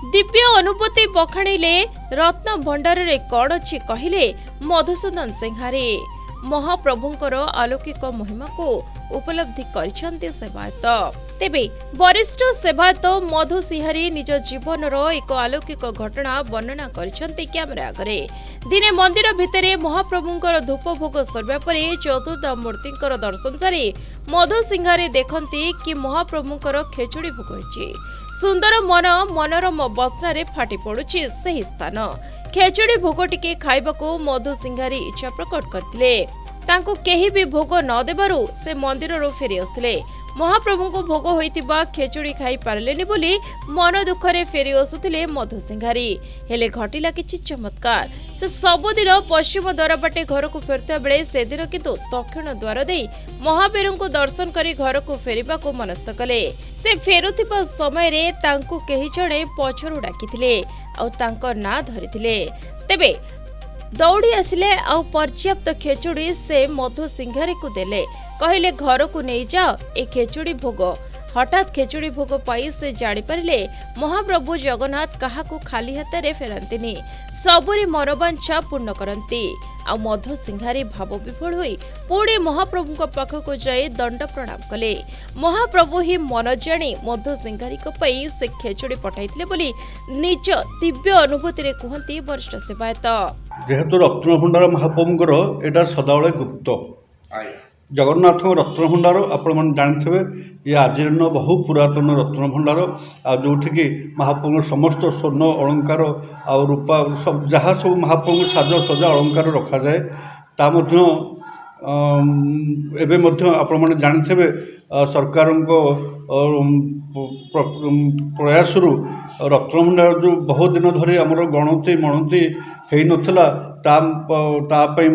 दिव्य अनुभूति बखाणिले रत्न भंडार रे कौन अच्छी कहले मधुसूदन सिंहारी। महाप्रभुंकर अलौकिक महिमा को उपलब्धि करिसेंती सेवायत। तेबे वरिष्ठ सेवायत मधु सिंहारी निज जीवन एक अलौकिक घटना वर्णना करिसेंती कैमेरा आगरे। दिने मंदिर भितरे महाप्रभुंकर धूप भोग सरबा परे चतुर्थ मूर्तिंकर दर्शन सारी मधु सिंहारी देखंती कि महाप्रभुंकर खेचुड़ी भोग होइछि। सुंदर मन मनोरम बस्नारे फाटी पड़ुछि सही स्थान। खेचुड़ी भोग टिके खाइबाकू मधु सिंहारी इच्छा प्रकट करथिले। तांको केही भी भोग न देबारु से मंदिररु फेरी आसथिले। महाप्रभु को भोग होइतिबा खेचुड़ी खाई पारलेनी बोली मन दुखरे फेरी आसुथिले मधु सिंहारी। हेले घटिला किछि चमत्कार। से सबुदिन पश्चिम द्वार बाटे घर को फेरुता बेले से दिन किंतु दक्षिण द्वार दे महावीर को दर्शन करी घर को फेरिबा को मनस्थ कले। से फेरुथिबा समय रे तांको केही जणे पछरु डाकिथिले आ तांको ना धरिथिले। तेबे दौड़ी आसिले आ पर्याप्त खेचुड़ी से मधु सिंहारी को देले। कहले घर को नहीं जाओ ए खेचुड़ी भोग। हठात खेचुड़ी भोग पाई से जानी पारे महाप्रभु जगन्नाथ काहाकू खाली हाथ फेरंतिनी, सबुरी मनोवांछा पूर्ण करती। आ मधु सिंहारी भाव विफल हुई पुणी महाप्रभु पाखक जाई दंड प्रणाम कले। महाप्रभु ही मन जाणी मधु सिंहारी से खेचुड़ी पठाइथिले बोली निज दिव्य अनुभूति रे कहती वरिष्ठ सेवायत। जेहेतु रत्नभंडार महाप्रभुंकर एटा सदाबले गुप्त। जगन्नाथ रत्नभंडार आपण मैंने जानते ये आज बहु पुरातन रत्नभंडार आ जोठिकी महाप्रभु समस्त स्वर्ण अलंकार आ रूपा सब जहाँ सब महाप्रभु साज सजा अलंकार रखा जाए ता मध्य एबे मध्य आपण मैंने जानते सरकार प्रयास रत्नभंडार जो बहुत दिन धरी आमर गणति मणति हो नथिला तापाई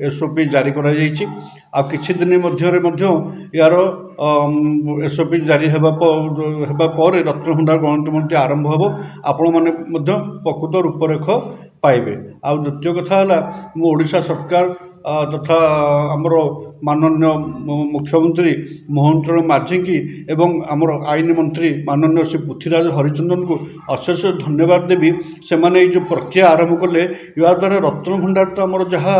एसओपी जारी करा जाइछि। आ किछि दिन यार एसओपी जारी हेबा पर रत्नभंडार गणति मणति आरंभ हेबो। आपण माने प्रकृत रूपरेख पाइबे। आ द्वितीय कथा है मु ओडिशा सरकार तथा आमर माननीय मुख्यमंत्री मोहन चरण माझी की एवं आमर आईन मंत्री माननीय श्री पृथ्वीराज हरिचंदन को अशेष धन्यवाद देवी। से माने जो प्रक्रिया आरंभ कले या द्वारा रत्नभंडार तो आमर जहाँ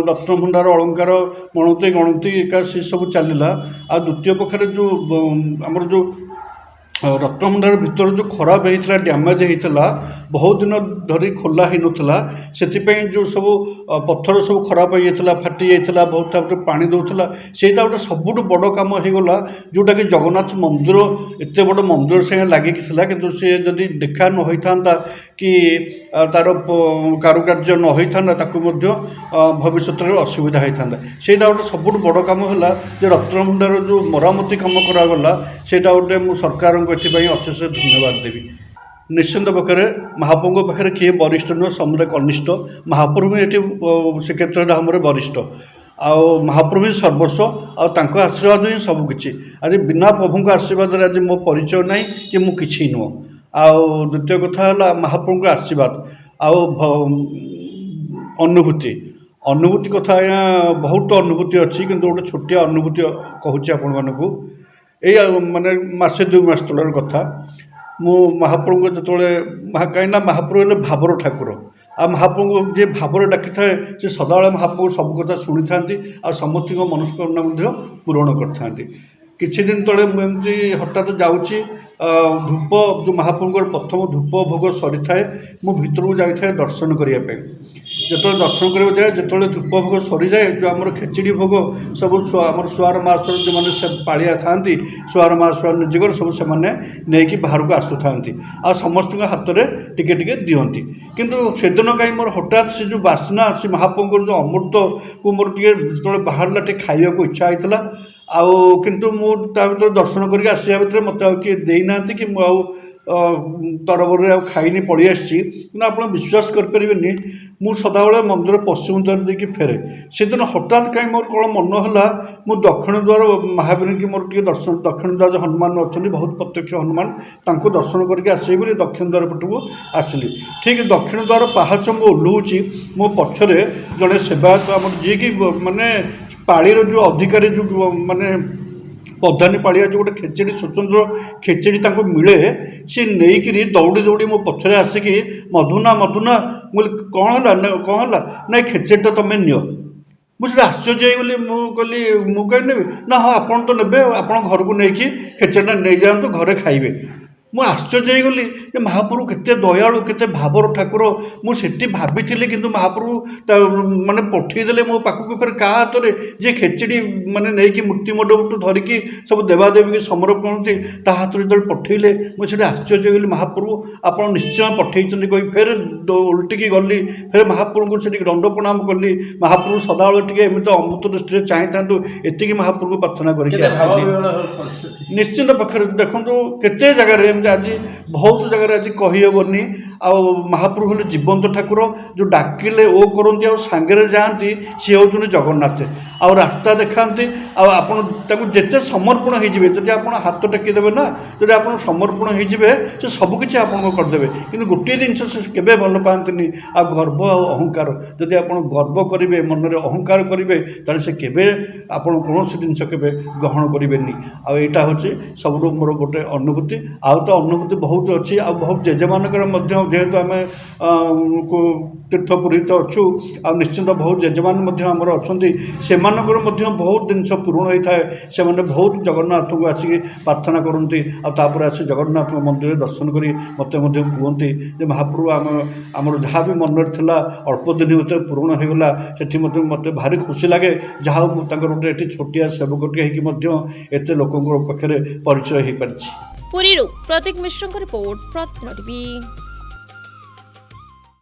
रत्नभंडार अलंकार मणति गणति एका से सब चलला। आ द्वितीय पक्षरे जो आमर जो रत्नभंडार भितर जो खराब होता डैमेज होता बहुत दिन धरी खोला ही नथिला से जो सब पत्थर सब खराब होता फाटी जाता बहुत पानी दौला से गोटे सबुठ बड़ कम होगला जोटा कि जगन्नाथ मंदिर एत बड़ मंदिर से लगिक कि सी जदि देखा न होता कि तार कारुकार्य न होता भविष्य में असुविधा होता से गोटे सबुठ बड़ कम है जो रत्नभंडार जो मरामती कम करागला से गोटे मु सरकार अशेष धन्यवाद देवी। निश्चिंत पक्षे महाप्रभु पाखे किए वरिष्ठ नुह समुदाय कनिष्ठ महाप्रभु ये से क्षेत्र में वरिष्ठ आ महाप्रभु सर्वस्व आशीर्वाद ही सबकि। आज बिना प्रभु आशीर्वाद आज मो परिचय ना कि मु किछि नुह। आ द्वितीय कथा है महाप्रभु आशीर्वाद अनुभूति कथा बहुत अनुभूति अच्छी कि गोटे छोटिया अनुभूति कहूँ आपण मानक यही माने मासे 2 मास तलर कथा मु महाप्रभु जो कहीं महाप्रभु हेल्ले भावर ठाकुर आ महाप्रभु जे भावर डाकी थाए से सदाबले महाप्रभु सब कथा शुणी था आ समस्त मनस्कामना पूरण करते। किछि दिन तले मुझे हठात जाऊँगी धूप जो महाप्रभुर प्रथम धूप भोग सरी थाए मु भितर जाए दर्शन करने जो दर्शन कर जाए जो धूप भोग सरी जाए जो आम खेचड़ी भोग सब आम सुआर मास जो मैंने पालिया था सुआर मास निजगर सब से नहीं बाहर को आसुता आ समस्त हाथ में टिके टिके दिखती किंतु सेदिन कहीं मोर हठात से जो बास्ना से महाप्रभुर जो अमृत को मोर टे जो बाहर टे खाइबा को इच्छा होता आउ किंतु मु दर्शन करके आसिया भितर मत किए देना कि तरबर खाईनी पलि आसी आप विश्वास करें मु सदाबले मंदिर पश्चिम द्वार देखिए फेरे से दिन हठात कहीं मोर कौन मन है मु दक्षिण द्वार महावीर की मोर टे दर्शन दक्षिण द्वार हनुमान अच्छा बहुत प्रत्यक्ष हनुमान तांको दर्शन करके आसबी बोली दक्षिण द्वार पटू आसली। ठीक दक्षिण द्वार पहाच मु ओह्लूची मो पछरे जड़े सेवायत आम जी कि माने पाळीर जो अधिकारी जो माने ପଧାନୀ ପାଳିଆ ଯେଉଁ ଗୋଟେ ଖେଚେଡ଼ି ସ୍ୱତନ୍ତ୍ର ଖେଚେଡ଼ି ତାଙ୍କୁ ମିଳେ, ସେ ନେଇକିରି ଦୌଡ଼ି ଦୌଡ଼ି ମୋ ପଛରେ ଆସିକି ମଧୁନା ମଧୁନା, ମୁଁ କହିଲି କ'ଣ ହେଲା ନା କ'ଣ ହେଲା, ନାଇଁ ଖେଚେଡ଼ିଟା ତୁମେ ନିଅ। ମୁଁ ସେଟା ଆଶ୍ଚର୍ଯ୍ୟ ହେଇଗଲି। ମୁଁ କହିଲି ମୁଁ କାହିଁ ନେବି ନା, ହଁ ଆପଣ ତ ନେବେ, ଆପଣ ଘରକୁ ନେଇକି ଖେଚେଡ଼ିଟା ନେଇଯାଆନ୍ତୁ, ଘରେ ଖାଇବେ। ମୁଁ ଆଶ୍ଚର୍ଯ୍ୟ ହେଇଗଲି ଯେ ମହାପ୍ରଭୁ କେତେ ଦୟାଳୁ, କେତେ ଭାବର ଠାକୁର। ମୁଁ ସେଠି ଭାବିଥିଲି, କିନ୍ତୁ ମହାପ୍ରଭୁ ମାନେ ପଠେଇଦେଲେ ମୋ ପାଖକୁ ଫେରେ କାହା ହାତରେ, ଯିଏ ଖେଚେଡ଼ି ମାନେ ନେଇକି ମୂର୍ତ୍ତି ମଣ୍ଡପଠୁ ଧରିକି ସବୁ ଦେବାଦେବୀକି ସମର୍ପଣ କରନ୍ତି, ତା ହାତରେ ଯେତେବେଳେ ପଠେଇଲେ ମୁଁ ସେଠି ଆଶ୍ଚର୍ଯ୍ୟ ହେଇଗଲି। ମହାପ୍ରଭୁ ଆପଣ ନିଶ୍ଚୟ ପଠେଇଛନ୍ତି କହି ଫେରେ ଓଲଟିକି ଗଲି, ଫେରେ ମହାପ୍ରଭୁଙ୍କୁ ସେଠିକି ଦଣ୍ଡ ପ୍ରଣାମ କଲି। ମହାପ୍ରଭୁ ସଦାବେଳେ ଟିକେ ଏମିତି ଅମୃତ ଦୃଷ୍ଟିରେ ଚାହିଁଥାନ୍ତୁ, ଏତିକି ମହାପ୍ରଭୁଙ୍କୁ ପ୍ରାର୍ଥନା କରିକି ଆସିଲି। ନିଶ୍ଚିନ୍ତ ପକ୍ଷରେ ଦେଖନ୍ତୁ, କେତେ ଜାଗାରେ ଏମିତି ଆଜି ବହୁତ ଜାଗାରେ ଆଜି କହିହେବନି। ଆଉ ମହାପ୍ରଭୁ ହେଲେ ଜୀବନ୍ତ ଠାକୁର, ଯେଉଁ ଡାକିଲେ ଓ କରନ୍ତି ଆଉ ସାଙ୍ଗରେ ଯାଆନ୍ତି, ସିଏ ହେଉଛନ୍ତି ଜଗନ୍ନାଥ। ଆଉ ରାସ୍ତା ଦେଖାନ୍ତି, ଆଉ ଆପଣ ତାକୁ ଯେତେ ସମର୍ପଣ ହେଇଯିବେ, ଯଦି ଆପଣ ହାତ ଟେକିଦେବେ ନା, ଯଦି ଆପଣ ସମର୍ପଣ ହେଇଯିବେ, ସେ ସବୁକିଛି ଆପଣଙ୍କୁ କରିଦେବେ। କିନ୍ତୁ ଗୋଟିଏ ଜିନିଷ ସେ କେବେ ଭଲ ପାଆନ୍ତିନି, ଆଉ ଗର୍ବ ଆଉ ଅହଙ୍କାର। ଯଦି ଆପଣ ଗର୍ବ କରିବେ, ମନରେ ଅହଙ୍କାର କରିବେ, ତାହେଲେ ସେ କେବେ ଆପଣ କୌଣସି ଜିନିଷ କେବେ ଗ୍ରହଣ କରିବେନି। ଆଉ ଏଇଟା ହେଉଛି ସବୁଠୁ ମୋର ଗୋଟେ ଅନୁଭୂତି। ଆଉ ତ ଅନୁଭୂତି ବହୁତ ଅଛି, ଆଉ ବହୁତ ଜେଜେମାନଙ୍କର ମଧ୍ୟ, ଯେହେତୁ ଆମେ ତୀର୍ଥପୁରୀ ତ ଅଛୁ, ଆଉ ନିଶ୍ଚିନ୍ତ ବହୁତ ଜେଜେମାନେ ମଧ୍ୟ ଆମର ଅଛନ୍ତି, ସେମାନଙ୍କର ମଧ୍ୟ ବହୁତ ଜିନିଷ ପୂରଣ ହୋଇଥାଏ। ସେମାନେ ବହୁତ ଜଗନ୍ନାଥଙ୍କୁ ଆସିକି ପ୍ରାର୍ଥନା କରନ୍ତି, ଆଉ ତାପରେ ଆସି ଜଗନ୍ନାଥଙ୍କ ମନ୍ଦିରରେ ଦର୍ଶନ କରି ମୋତେ ମଧ୍ୟ କୁହନ୍ତି ଯେ ମହାପ୍ରଭୁ ଆମର ଯାହା ବି ମନରେ ଥିଲା ଅଳ୍ପ ଦିନ ଭିତରେ ପୂରଣ ହୋଇଗଲା। ସେଠି ମଧ୍ୟ ମୋତେ ଭାରି ଖୁସି ଲାଗେ, ଯାହା ହଉ ମୁଁ ତାଙ୍କର ଗୋଟେ ଏଠି ଛୋଟିଆ ସେବକଟିଏ ହେଇକି ମଧ୍ୟ ଏତେ ଲୋକଙ୍କ ପାଖରେ ପରିଚୟ ହୋଇପାରିଛି। ପୁରୀରୁ ପ୍ରତୀକ ମିଶ୍ରଙ୍କ ରିପୋର୍ଟ, ପ୍ରତିଦିନ ଟିଭି।